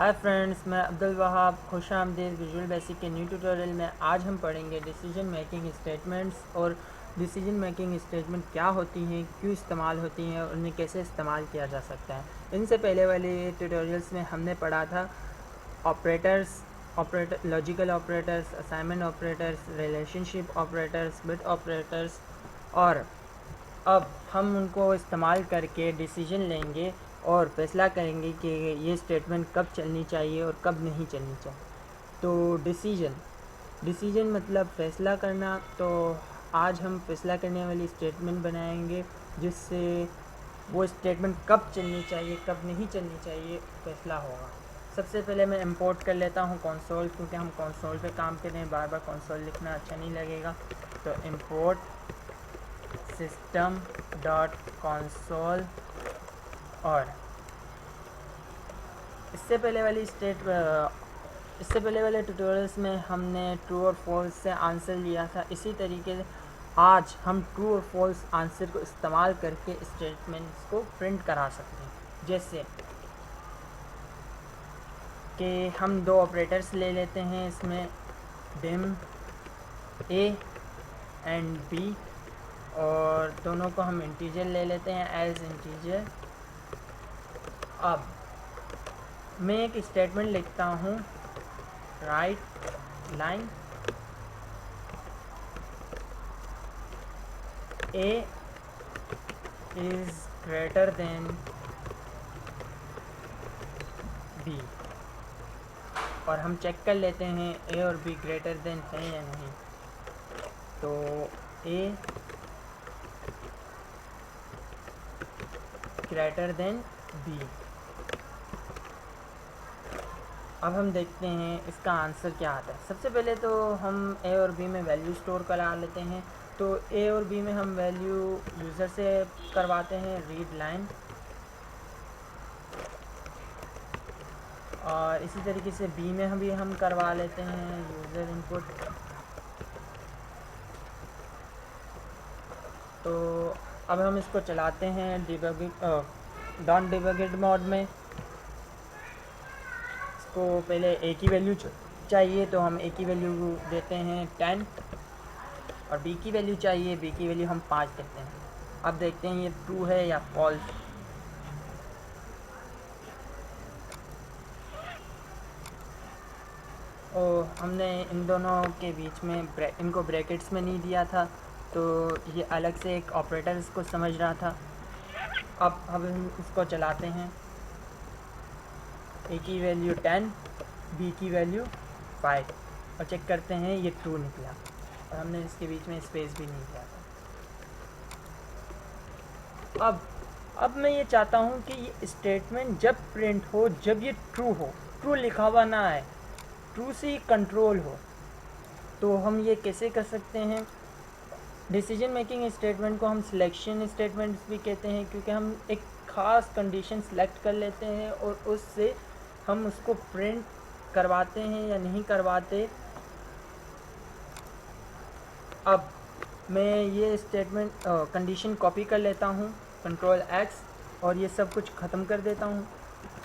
Hi friends, मैं अब्दुल वहाब खुश आमदीद विजुअल बेसिक के न्यू ट्यूटोरियल में। आज हम पढ़ेंगे डिसीजन मेकिंग स्टेटमेंट्स और डिसीजन मेकिंग स्टेटमेंट क्या होती हैं, क्यों इस्तेमाल होती हैं और उन्हें कैसे इस्तेमाल किया जा सकता है। इनसे पहले वाले ट्यूटोरियल्स में हमने पढ़ा था operators, logical operators, assignment operators, relationship operators, bit operators, और अब हम उनको इस्तेमाल करके डिसीजन लेंगे और फैसला करेंगे कि ये स्टेटमेंट कब चलनी चाहिए और कब नहीं चलनी चाहिए। तो डिसीजन मतलब फ़ैसला करना। तो आज हम फैसला करने वाली स्टेटमेंट बनाएंगे जिससे वो स्टेटमेंट कब चलनी चाहिए कब नहीं चलनी चाहिए फैसला होगा। सबसे पहले मैं इंपोर्ट कर लेता हूँ कंसोल, क्योंकि हम कंसोल पे काम कर रहे हैं, बार बार कंसोल लिखना अच्छा नहीं लगेगा। तो इंपोर्ट system.console। और इससे पहले वाले ट्यूटोरियल्स में हमने ट्रू और फॉल्स से आंसर लिया था। इसी तरीके से आज हम ट्रू और फॉल्स आंसर को इस्तेमाल करके स्टेटमेंट्स को प्रिंट करा सकते हैं। जैसे कि हम दो ऑपरेटर्स ले लेते हैं, इसमें डिम ए एंड बी, और दोनों को हम इंटीजर ले लेते हैं एज इंटीजर। अब मैं एक स्टेटमेंट लिखता हूँ, write line A is greater than B, और हम चेक कर लेते हैं ए और बी ग्रेटर देन है या नहीं। तो ए ग्रेटर देन बी। अब हम देखते हैं इसका आंसर क्या आता है। सबसे पहले तो हम ए और बी में वैल्यू स्टोर करा लेते हैं। तो ए और बी में हम वैल्यू यूज़र से करवाते हैं, रीड लाइन, और इसी तरीके से बी में हम करवा लेते हैं यूज़र इनपुट। तो अब हम इसको चलाते हैं डॉट डिबगिंग मोड में। इसको पहले ए की वैल्यू चाहिए, तो हम ए की वैल्यू देते हैं 10, और बी की वैल्यू चाहिए, बी की वैल्यू हम 5 देते हैं। अब देखते हैं ये ट्रू है या फॉल्स। और हमने इन दोनों के बीच में इनको ब्रैकेट्स में नहीं दिया था, तो ये अलग से एक ऑपरेटर इसको समझ रहा था। अब हम इसको चलाते हैं, ए की वैल्यू 10, बी की वैल्यू 5, और चेक करते हैं ये ट्रू निकला, और हमने इसके बीच में स्पेस भी नहीं किया था। अब मैं ये चाहता हूँ कि ये स्टेटमेंट जब प्रिंट हो, जब ये ट्रू लिखा हुआ ना आए, ट्रू से ही कंट्रोल हो। तो हम ये कैसे कर सकते हैं? डिसीजन मेकिंग स्टेटमेंट को हम सिलेक्शन स्टेटमेंट्स भी कहते हैं, क्योंकि हम एक ख़ास कंडीशन सेलेक्ट कर लेते हैं और उससे हम उसको प्रिंट करवाते हैं या नहीं करवाते। अब मैं ये स्टेटमेंट कंडीशन कॉपी कर लेता हूँ, कंट्रोल X, और ये सब कुछ ख़त्म कर देता हूँ।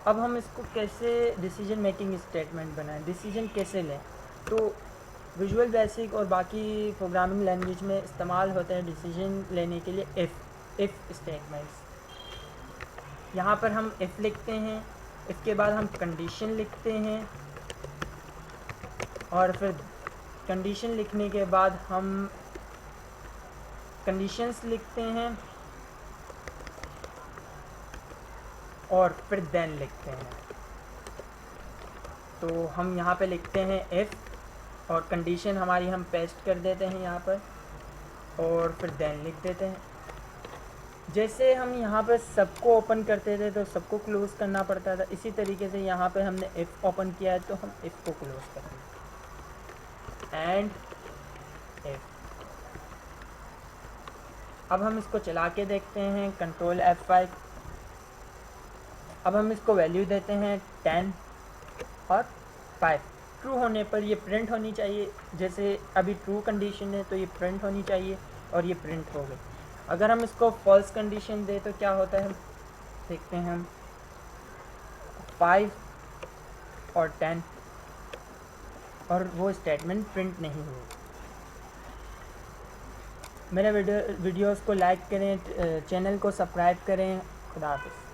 अब हम इसको कैसे डिसीजन मेकिंग स्टेटमेंट बनाएं, डिसीजन कैसे लें। तो विजुअल बेसिक और बाकी प्रोग्रामिंग लैंग्वेज में इस्तेमाल होते हैं डिसीजन लेने के लिए इफ़ स्टेटमेंट्स। यहाँ पर हम इफ़ लिखते हैं, इसके बाद हम कंडीशन लिखते हैं, और फिर कंडीशन लिखने के बाद हम कंडीशंस लिखते हैं, और फिर देन लिखते हैं। तो हम यहाँ पे लिखते हैं इफ़, और कंडीशन हमारी हम पेस्ट कर देते हैं यहाँ पर, और फिर देन लिख देते हैं। जैसे हम यहाँ पर सबको ओपन करते थे तो सबको क्लोज़ करना पड़ता था, इसी तरीके से यहाँ पे हमने इफ़ ओपन किया है तो हम इफ़ को क्लोज़ करेंगे, एंड इफ़। अब हम इसको चला के देखते हैं, कंट्रोल F5। अब हम इसको वैल्यू देते हैं 10 और 5। ट्रू होने पर ये प्रिंट होनी चाहिए, जैसे अभी ट्रू कंडीशन है तो ये प्रिंट होनी चाहिए, और ये प्रिंट हो गई। अगर हम इसको फॉल्स कंडीशन दे तो क्या होता है, देखते हैं हम। 5 और 10 और वो स्टेटमेंट प्रिंट नहीं हुई। मेरे वीडियोस को लाइक करें, चैनल को सब्सक्राइब करें। खुदा हाफिज़।